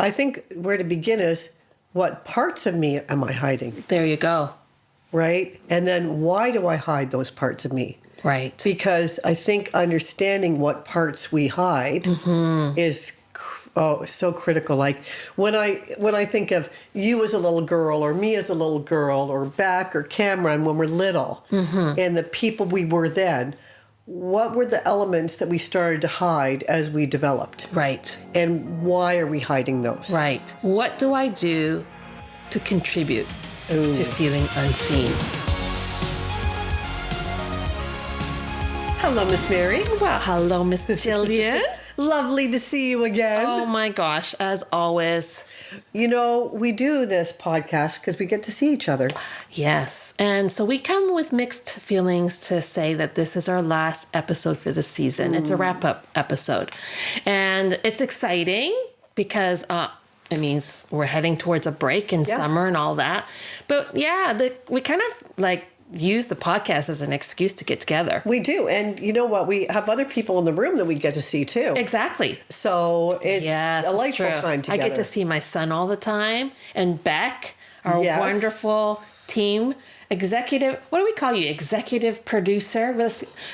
I think where to begin is, what parts of me am I hiding? There you go. Right? And then why do I hide those parts of me? Right. Because I think understanding what parts we hide is so critical. Like when I think of you as a little girl or me as a little girl or Beck or Cameron when we're little and the people we were then, what were the elements that we started to hide as we developed? Right. And why are we hiding those? Right. What do I do to contribute to feeling unseen? Hello, Miss Mary. Well, hello, Miss Gillian. Lovely to see you again. Oh my gosh, as always. You know, we do this podcast because we get to see each other. Yes. And so we come with mixed feelings to say that this is our last episode for the season. It's a wrap-up episode. And it's exciting because it means we're heading towards a break in summer and all that. But yeah, we kind of like use the podcast as an excuse to get together. We do. And you know what? We have other people in the room that we get to see too. Exactly. So it's a delightful time together. I get to see my son all the time and Beck, our wonderful team executive. What do we call you? Executive producer?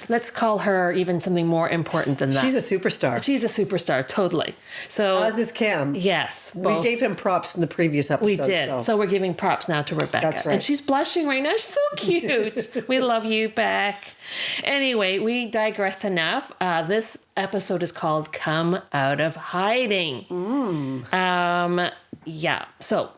Let's call her even something more important than that. She's a superstar. She's a superstar, totally. So as is Cam. Yes. We gave him props in the previous episode. We did. So we're giving props now to Rebecca. That's right. And she's blushing right now. She's so cute. We love you, Beck. Anyway, we digress enough. This episode is called Come Out of Hiding. Yeah. So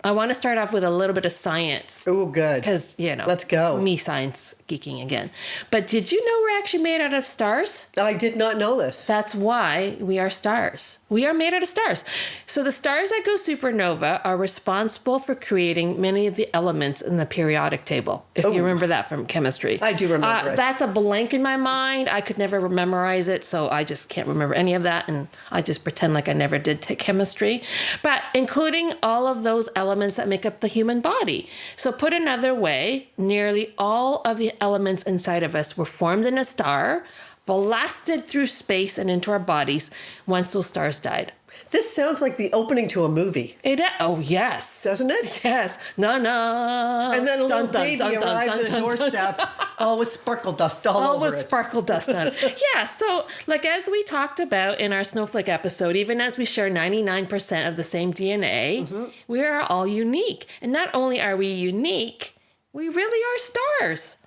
I want to start off with a little bit of science. Oh, good. Because, let's go. Me science geeking again. But did you know we're actually made out of stars? I did not know this. That's why we are stars. We are made out of stars. So the stars that go supernova are responsible for creating many of the elements in the periodic table. If you remember that from chemistry. I do remember it. That's a blank in my mind. I could never memorize it, so I just can't remember any of that. And I just pretend like I never did take chemistry. But including all of those elements that make up the human body. So put another way, nearly all of the elements inside of us were formed in a star, blasted through space and into our bodies once those stars died. This sounds like the opening to a movie. Oh, yes. Doesn't it? Yes. No. And then a little baby arrives at a doorstep, all with sparkle dust all over it. All with sparkle dust on it. Yeah, so like as we talked about in our Snowflake episode, even as we share 99% of the same DNA, we are all unique. And not only are we unique, we really are stars.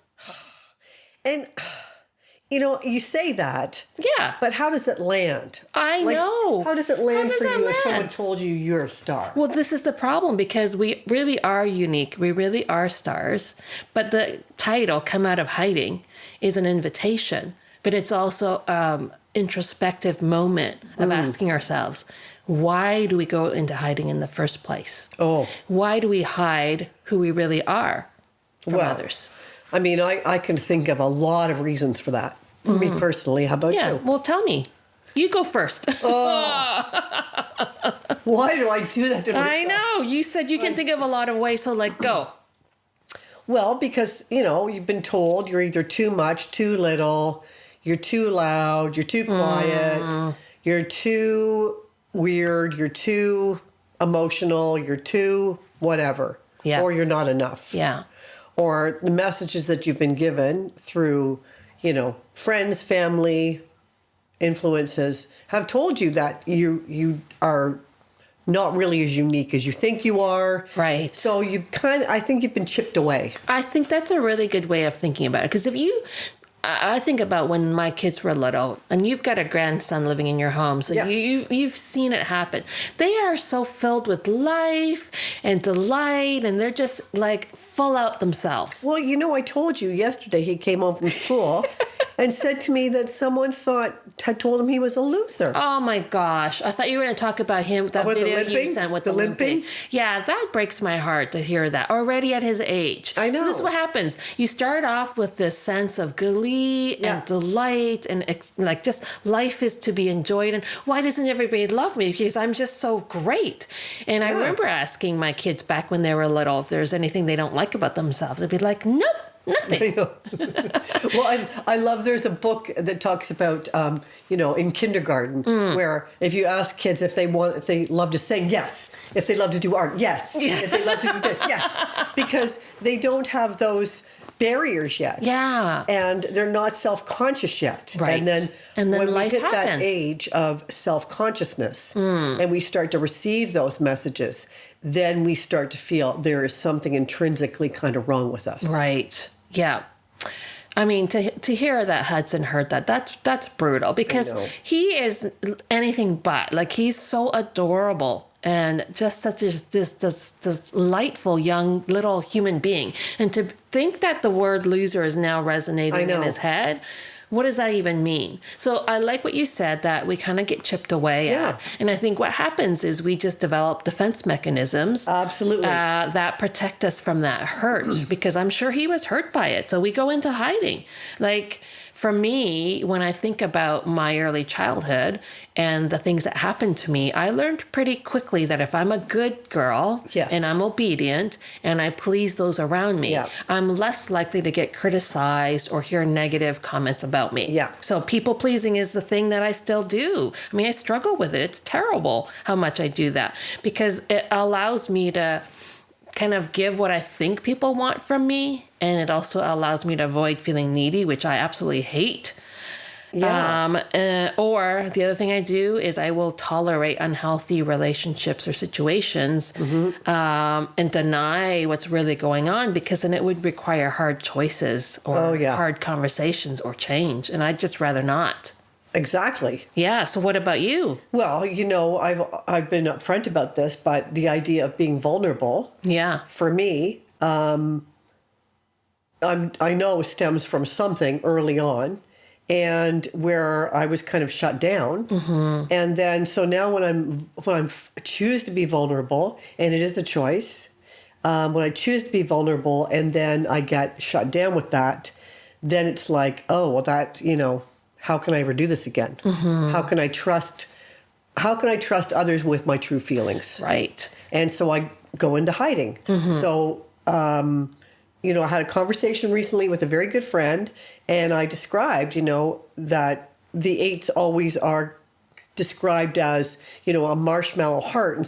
And, you say that. Yeah. But how does it land? I know. How does it land for you if someone told you you're a star? Well, this is the problem because we really are unique. We really are stars. But the title, Come Out of Hiding, is an invitation. But it's also introspective moment of asking ourselves, why do we go into hiding in the first place? Oh. Why do we hide who we really are from others? I mean, I can think of a lot of reasons for that. Me personally, how about you? Yeah, well, tell me. You go first. Why do I do that to myself? I know. You said you can think of a lot of ways, so go. Well, because, you've been told you're either too much, too little, you're too loud, you're too quiet, you're too weird, you're too emotional, you're too whatever. Yeah. Or you're not enough. Yeah. Or the messages that you've been given through, friends, family, influences have told you that you are not really as unique as you think you are. Right. So I think you've been chipped away. I think that's a really good way of thinking about it. Because I think about when my kids were little, and you've got a grandson living in your home, so you've seen it happen. They are so filled with life and delight, and they're just like full out themselves. Well, I told you yesterday he came home from school and said to me that someone had told him he was a loser. Oh my gosh. I thought you were going to talk about him, that video you sent with the limping. Yeah, that breaks my heart to hear that already at his age. I know. So this is what happens. You start off with this sense of glee and delight and just life is to be enjoyed. And why doesn't everybody love me? Because I'm just so great. And I remember asking my kids back when they were little if there's anything they don't like about themselves. They'd be like, nope. Nothing. Well, I love, there's a book that talks about, in kindergarten, where if you ask kids if they love to sing, yes. If they love to do art, yes. If they love to do this, yes. Because they don't have those barriers yet. Yeah. And they're not self-conscious yet. Right. And then when life we hit happens. that age of self-consciousness and we start to receive those messages, then we start to feel there is something intrinsically kind of wrong with us. Right. Yeah. I mean, to hear that Hudson heard that's brutal, because he is anything but. Like, he's so adorable and just such this delightful young little human being. And to think that the word loser is now resonating in his head, what does that even mean? So I like what you said, that we kind of get chipped away at. And I think what happens is we just develop defense mechanisms. Absolutely. That protect us from that hurt, because I'm sure he was hurt by it. So we go into hiding. Like, for me, when I think about my early childhood and the things that happened to me, I learned pretty quickly that if I'm a good girl and I'm obedient and I please those around me, I'm less likely to get criticized or hear negative comments about me. Yeah. So people pleasing is the thing that I still do. I mean, I struggle with it. It's terrible how much I do that, because it allows me to kind of give what I think people want from me. And it also allows me to avoid feeling needy, which I absolutely hate. Yeah. Or the other thing I do is I will tolerate unhealthy relationships or situations and deny what's really going on, because then it would require hard choices or hard conversations or change. And I'd just rather not. Exactly. Yeah. So what about you? Well, I've been upfront about this, but the idea of being vulnerable, for me, I know stems from something early on, and where I was kind of shut down. And then, so now when I choose to be vulnerable, and it is a choice, when I choose to be vulnerable and then I get shut down with that, then it's like, oh, well, that, how can I ever do this again? How can I trust others with my true feelings? Right. And so I go into hiding. So, I had a conversation recently with a very good friend, and I described, that the 8s always are described as, a marshmallow heart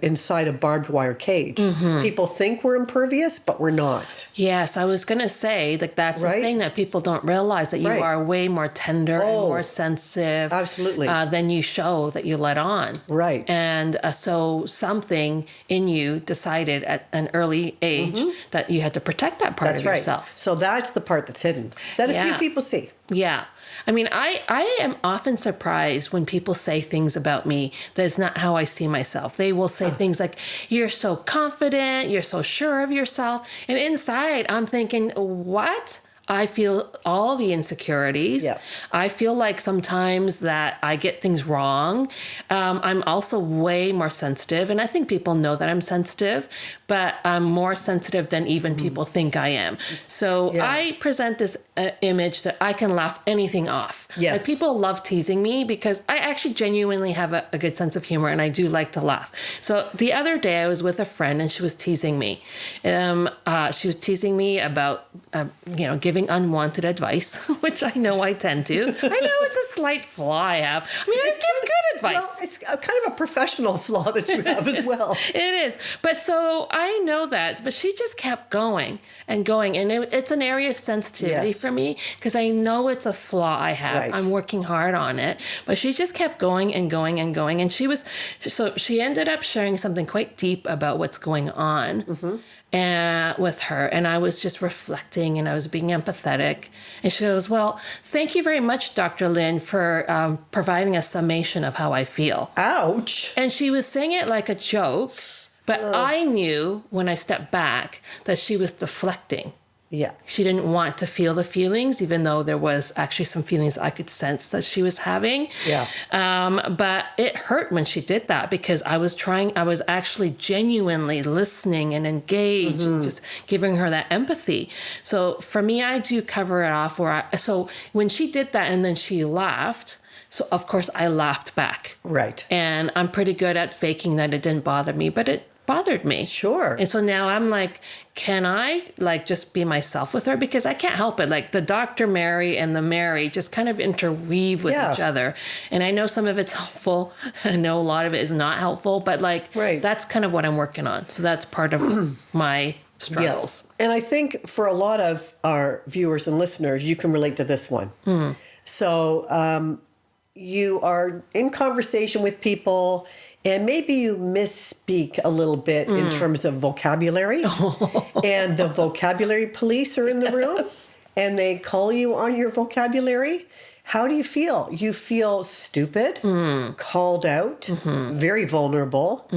inside a barbed wire cage. People think we're impervious, but we're not. Yes, I was going to say that that's the thing that people don't realize, that you are way more tender and more sensitive. Absolutely. Than you show that you let on. Right. And so something in you decided at an early age that you had to protect that part of yourself. So that's the part that's hidden, that a few people see. Yeah. I mean, I am often surprised when people say things about me that's not how I see myself. They will say things like, you're so confident, you're so sure of yourself. And inside, I'm thinking, what? I feel all the insecurities. Yeah. I feel like sometimes that I get things wrong. I'm also way more sensitive. And I think people know that I'm sensitive, but I'm more sensitive than even people think I am. So I present this image that I can laugh anything off. Yes. Like, people love teasing me because I actually genuinely have a good sense of humor, and I do like to laugh. So the other day I was with a friend and she was teasing me. She was teasing me about, giving unwanted advice, which I know I tend to. I know it's a slight flaw I have. I mean, I give good advice. Well, it's kind of a professional flaw that you have as well. It is. But so I know that, but she just kept going and going. And it's an area of sensitivity for me, because I know it's a flaw I have. Right. I'm working hard on it. But she just kept going and going and going. And she ended up sharing something quite deep about what's going on with her. And I was just reflecting and I was being empathetic. And she goes, well, thank you very much, Dr. Lynn, for providing a summation of how I feel. Ouch. And she was saying it like a joke. But I knew when I stepped back that she was deflecting. Yeah. She didn't want to feel the feelings, even though there was actually some feelings I could sense that she was having. Yeah. But it hurt when she did that, because I was actually genuinely listening and engaged and just giving her that empathy. So for me, I do cover it off. So when she did that and then she laughed, so of course I laughed back. Right. And I'm pretty good at faking that it didn't bother me, but it bothered me. Sure. And so now I'm like, can I like just be myself with her? Because I can't help it. Like the Dr. Mary and the Mary just kind of interweave with each other. And I know some of it's helpful. I know a lot of it is not helpful, but like that's kind of what I'm working on. So that's part of my struggles. And I think for a lot of our viewers and listeners, you can relate to this one. So you are in conversation with people, and maybe you misspeak a little bit in terms of vocabulary. And the vocabulary police are in the room, and they call you on your vocabulary. How do you feel? You feel stupid, called out, very vulnerable.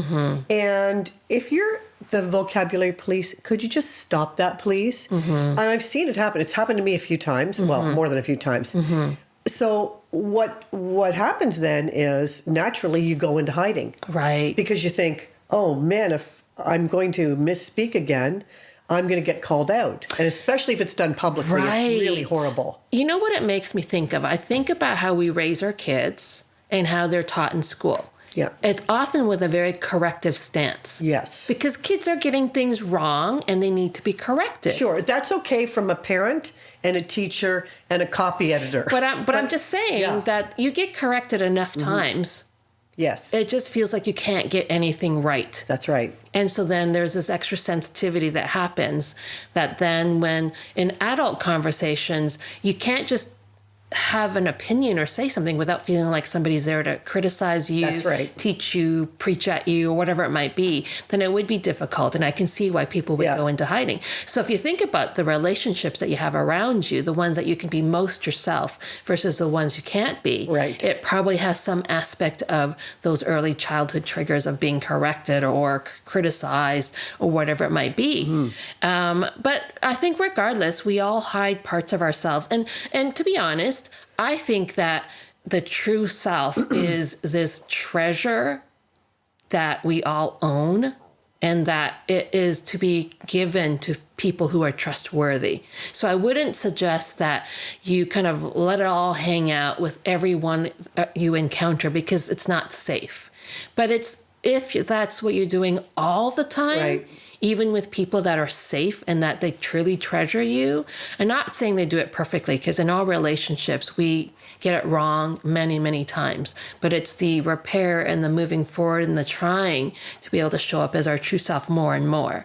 And if you're the vocabulary police, could you just stop that, please? And I've seen it happen. It's happened to me a few times. Well, more than a few times. So what happens then is naturally you go into hiding. Right. Because you think, oh man, if I'm going to misspeak again, I'm going to get called out. And especially if it's done publicly, it's really horrible. You know what it makes me think of? I think about how we raise our kids and how they're taught in school. Yeah. It's often with a very corrective stance. Yes. Because kids are getting things wrong and they need to be corrected. Sure. That's okay from a parent and a teacher and a copy editor. But I'm just saying that you get corrected enough times. Yes. It just feels like you can't get anything right. That's right. And so then there's this extra sensitivity that happens that then when in adult conversations, you can't just have an opinion or say something without feeling like somebody's there to criticize you, That's right. teach you, preach at you, or whatever it might be, then it would be difficult. And I can see why people would go into hiding. So if you think about the relationships that you have around you, the ones that you can be most yourself versus the ones you can't be, it probably has some aspect of those early childhood triggers of being corrected or criticized or whatever it might be. But I think regardless, we all hide parts of ourselves. And to be honest, I think that the true self is this treasure that we all own and that it is to be given to people who are trustworthy. So I wouldn't suggest that you kind of let it all hang out with everyone you encounter because it's not safe. But it's if that's what you're doing all the time, even with people that are safe and that they truly treasure you. I'm not saying they do it perfectly, because in all relationships, we get it wrong many, many times. But it's the repair and the moving forward and the trying to be able to show up as our true self more and more.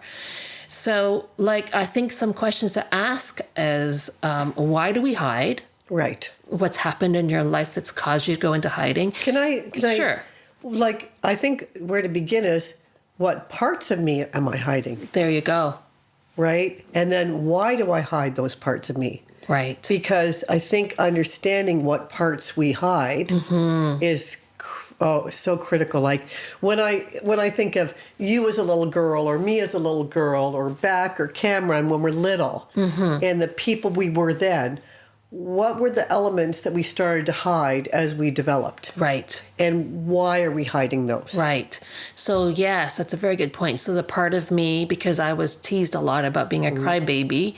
So, like, I think some questions to ask is, why do we hide? Right. What's happened in your life that's caused you to go into hiding? Can I Sure. I think where to begin is, what parts of me am I hiding? There you go. Right? And then why do I hide those parts of me? Right. Because I think understanding what parts we hide is so critical. Like when I think of you as a little girl or me as a little girl or Beck or Cameron when we're little and the people we were then, what were the elements that we started to hide as we developed? Right. And why are we hiding those? Right. So, yes, that's a very good point. So the part of me, because I was teased a lot about being a crybaby,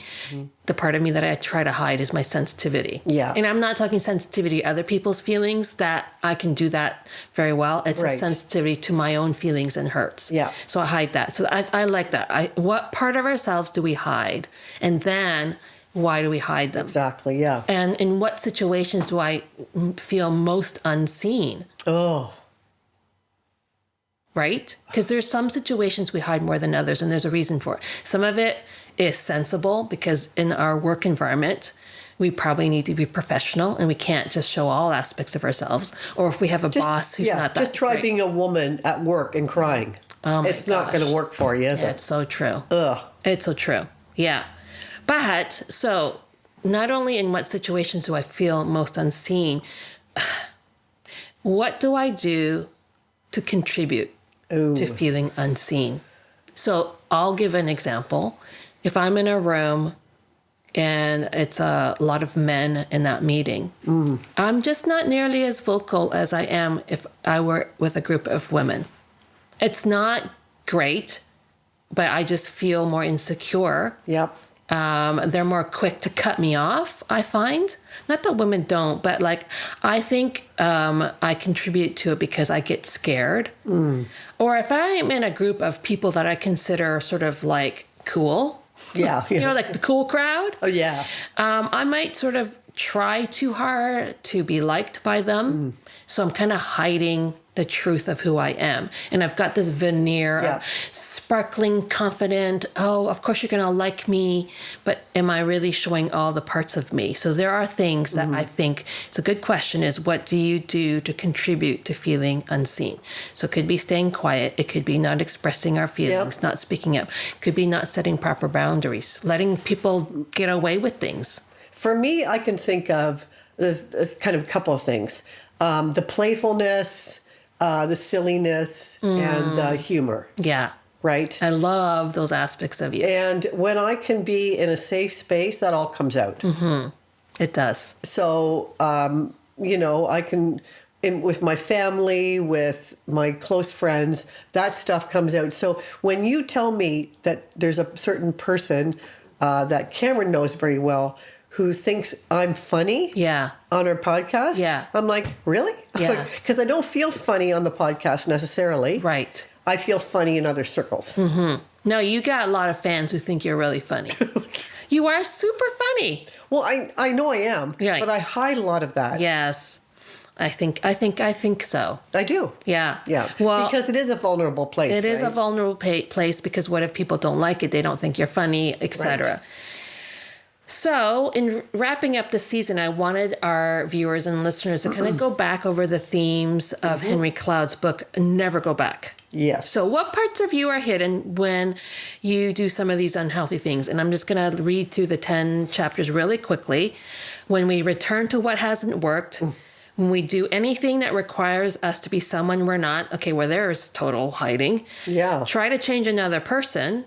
the part of me that I try to hide is my sensitivity. Yeah. And I'm not talking sensitivity to other people's feelings, that I can do that very well. It's a sensitivity to my own feelings and hurts. Yeah. So I hide that. So I like that. What part of ourselves do we hide? And then why do we hide them? Exactly, yeah. And in what situations do I feel most unseen? Oh. Right? Because there's some situations we hide more than others, and there's a reason for it. Some of it is sensible because in our work environment, we probably need to be professional and we can't just show all aspects of ourselves. Or if we have a boss who's not that just try great. being a woman at work and crying. Oh my It's not going to work for you, is it? It's so true. Ugh. It's so true. Yeah. But, so, not only in what situations do I feel most unseen, what do I do to contribute to feeling unseen? So, I'll give an example. If I'm in a room and it's a lot of men in that meeting, I'm just not nearly as vocal as I am if I were with a group of women. It's not great, but I just feel more insecure. Yep. They're more quick to cut me off, I find. Not that women don't, but like, I think I contribute to it because I get scared. Or if I'm in a group of people that I consider sort of like cool, Yeah. you know, like the cool crowd. Oh, yeah. I might sort of try too hard to be liked by them. So I'm kind of hiding the truth of who I am. And I've got this veneer of sparkling, confident, oh, of course you're going to like me, but am I really showing all the parts of me? So there are things that I think, it's a good question is, what do you do to contribute to feeling unseen? So it could be staying quiet. It could be not expressing our feelings, not speaking up. It could be not setting proper boundaries, letting people get away with things. For me, I can think of kind of a couple of things. The playfulness, the silliness, and the humor. Yeah. Right? I love those aspects of you. And when I can be in a safe space, that all comes out. It does. So, you know, I can, with my family, with my close friends, that stuff comes out. So when you tell me that there's a certain person that Cameron knows very well who thinks I'm funny on her podcast, I'm like, really? Yeah. Because I don't feel funny on the podcast necessarily. Right. I feel funny in other circles. No, you got a lot of fans who think you're really funny. You are super funny. Well, I know I am, but I hide a lot of that. Yes. I think so. I do. Yeah. Yeah. Well, because it is a vulnerable place. It is a vulnerable place because what if people don't like it? They don't think you're funny, etc. Right. So, in wrapping up the season, I wanted our viewers and listeners to kind of go back over the themes of Henry Cloud's book, Never Go Back. Yes. So, what parts of you are hidden when you do some of these unhealthy things? And I'm just going to read through the 10 chapters really quickly. When we return to what hasn't worked, when we do anything that requires us to be someone we're not, okay, well, there's total hiding. Yeah. Try to change another person.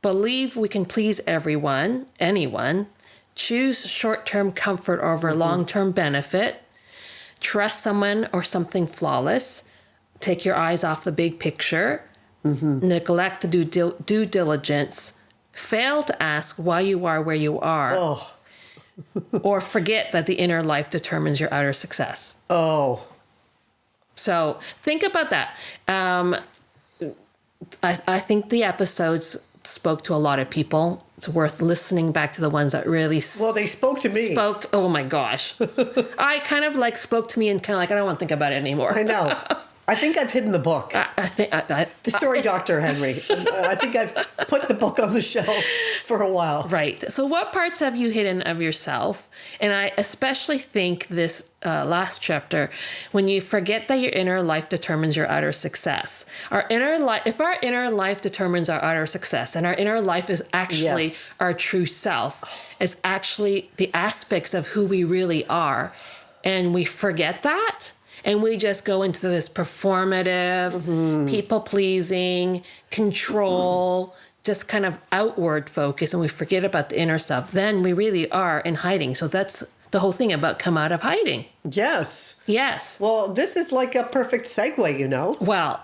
Believe we can please anyone. Choose short-term comfort over long-term benefit. Trust someone or something flawless. Take your eyes off the big picture. Neglect to do due diligence. Fail to ask why you are where you are. Or forget that the inner life determines your outer success. So think about that. I think the episodes spoke to a lot of people. It's worth listening back to the ones that really they spoke to me. Oh my gosh. I kind of like spoke to me and kind of like, I don't want to think about it anymore. I know. I think I've hidden the book. The story, Dr. Henry. I think I've put the book on the shelf for a while. Right. So what parts have you hidden of yourself? And I especially think this last chapter, when you forget that your inner life determines your outer success. If our inner life determines our outer success, and our inner life is actually our true self, it's actually the aspects of who we really are, and we forget that, and we just go into this performative, people-pleasing, control, just kind of outward focus, and we forget about the inner stuff, then we really are in hiding. So that's the whole thing about come out of hiding. Yes. Yes. Well, this is like a perfect segue, you know. Well.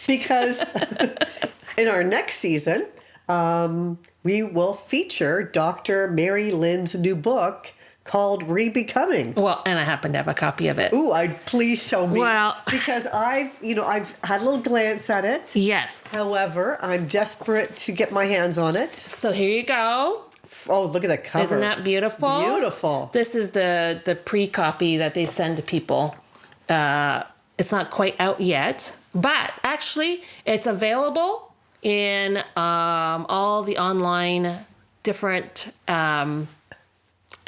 Because in our next season, we will feature Dr. Mary Lynn's new book called Rebecoming. Well, and I happen to have a copy of it. Ooh, please show me. Well, because I've had a little glance at it. Yes. However, I'm desperate to get my hands on it. So here you go. Oh, look at the cover. Isn't that beautiful? Beautiful. This is the pre-copy that they send to people. It's not quite out yet, but actually it's available in all the online different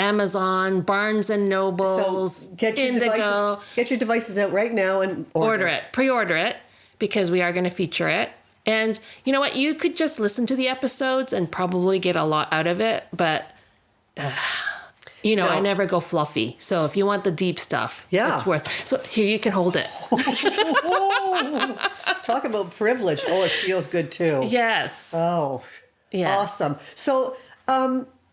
Amazon, Barnes and Nobles, so get your devices out right now and order it. Pre-order it, because we are going to feature it. And you know what? You could just listen to the episodes and probably get a lot out of it. But, I never go fluffy. So if you want the deep stuff, it's worth. So here, you can hold it. Talk about privilege. Oh, it feels good too. Yes. Oh, yeah. Awesome. So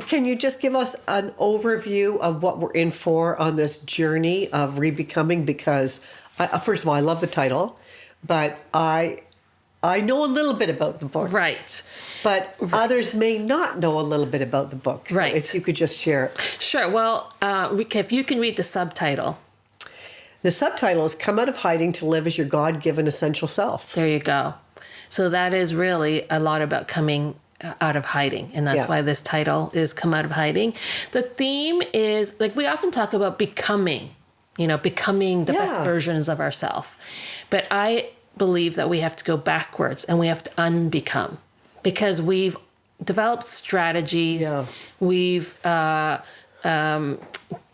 can you just give us an overview of what we're in for on this journey of rebecoming? Because, first of all, I love the title, but I I know a little bit about the book. Right. But others may not know a little bit about the book. So Right. if you could just share it. Sure. Well, if you can read the subtitle. The subtitle is Come Out of Hiding to Live as Your God-Given Essential Self. There you go. So that is really a lot about coming out of hiding. And that's why this title is Come Out of Hiding. The theme is, like, we often talk about becoming the best versions of ourselves. But I believe that we have to go backwards and we have to unbecome, because we've developed strategies. Yeah. We've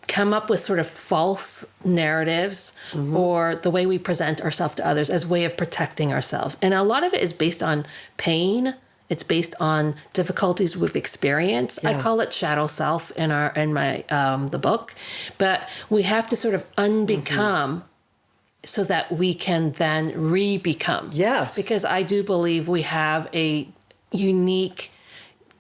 come up with sort of false narratives or the way we present ourselves to others as a way of protecting ourselves. And a lot of it is based on pain. It's based on difficulties we've experienced. Yeah. I call it shadow self in my the book. But we have to sort of unbecome so that we can then re-become. Yes. Because I do believe we have a unique,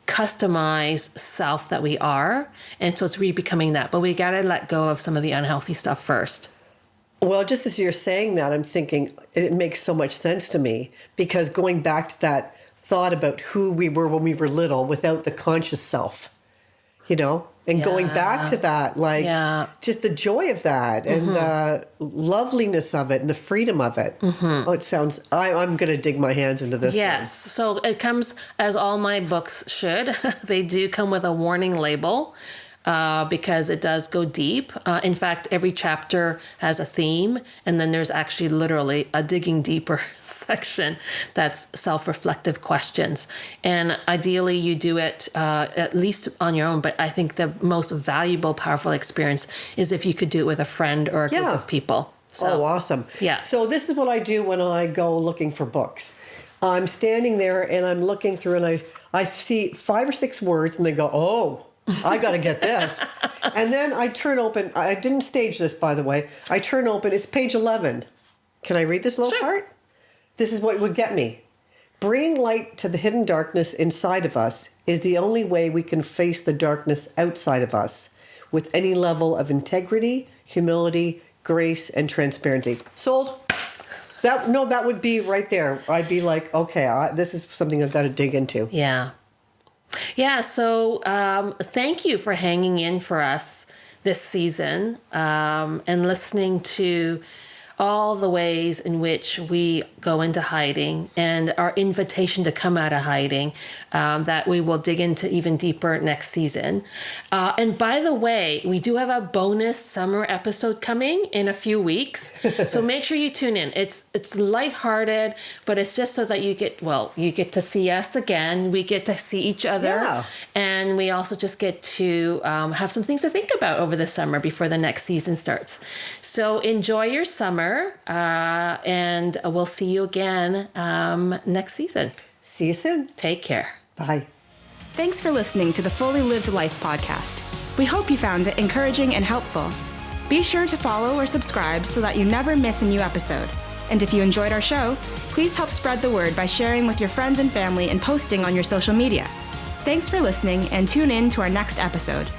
customized self that we are, and so it's re-becoming that. But we got to let go of some of the unhealthy stuff first. Well, just as you're saying that, I'm thinking it makes so much sense to me, because going back to that thought about who we were when we were little without the conscious self, and going back to that, just the joy of that and the loveliness of it and the freedom of it. Oh, it sounds, I'm going to dig my hands into this. Yes. So it comes, as all my books should, they do come with a warning label. Because it does go deep. In fact, every chapter has a theme, and then there's actually literally a digging deeper section that's self-reflective questions. And ideally, you do it at least on your own, but I think the most valuable, powerful experience is if you could do it with a friend or a group of people. So, awesome. Yeah. So this is what I do when I go looking for books. I'm standing there and I'm looking through, and I see 5 or 6 words, and they go, oh, I got to get this. And then I turn open. I didn't stage this, by the way. I turn open. It's page 11. Can I read this little part? This is what would get me. Bringing light to the hidden darkness inside of us is the only way we can face the darkness outside of us with any level of integrity, humility, grace, and transparency. Sold? That would be right there. I'd be like, okay, this is something I've got to dig into. Yeah. Yeah, so thank you for hanging in for us this season and listening to all the ways in which we go into hiding and our invitation to come out of hiding that we will dig into even deeper next season. And by the way, we do have a bonus summer episode coming in a few weeks. So make sure you tune in. It's lighthearted, but it's just so that you get to see us again. We get to see each other. Yeah. And we also just get to have some things to think about over the summer before the next season starts. So enjoy your summer, and we'll see you again next season. See you soon. Take care. Bye. Thanks for listening to the Fully Lived Life podcast. We hope you found it encouraging and helpful. Be sure to follow or subscribe so that you never miss a new episode. And if you enjoyed our show, please help spread the word by sharing with your friends and family and posting on your social media. Thanks for listening, and tune in to our next episode.